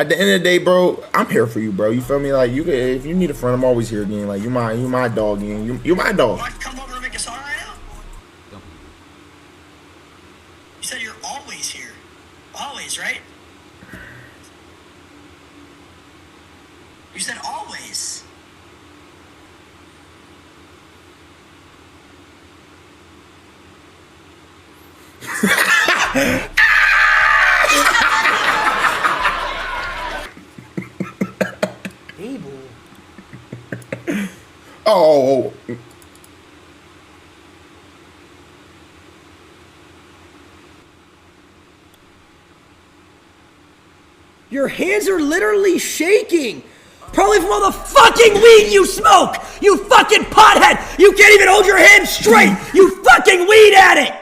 at the end of the day, bro, I'm here for you, bro. You feel me? Like you, if you need a friend, I'm always here again. Like you my dog again. You my dog. Want to come over and make a song right now? You said you're always here. Always, right? You said always. Oh. Your hands are literally shaking. Probably from all the fucking weed you smoke. You fucking pothead. You can't even hold your hand straight. You fucking weed addict.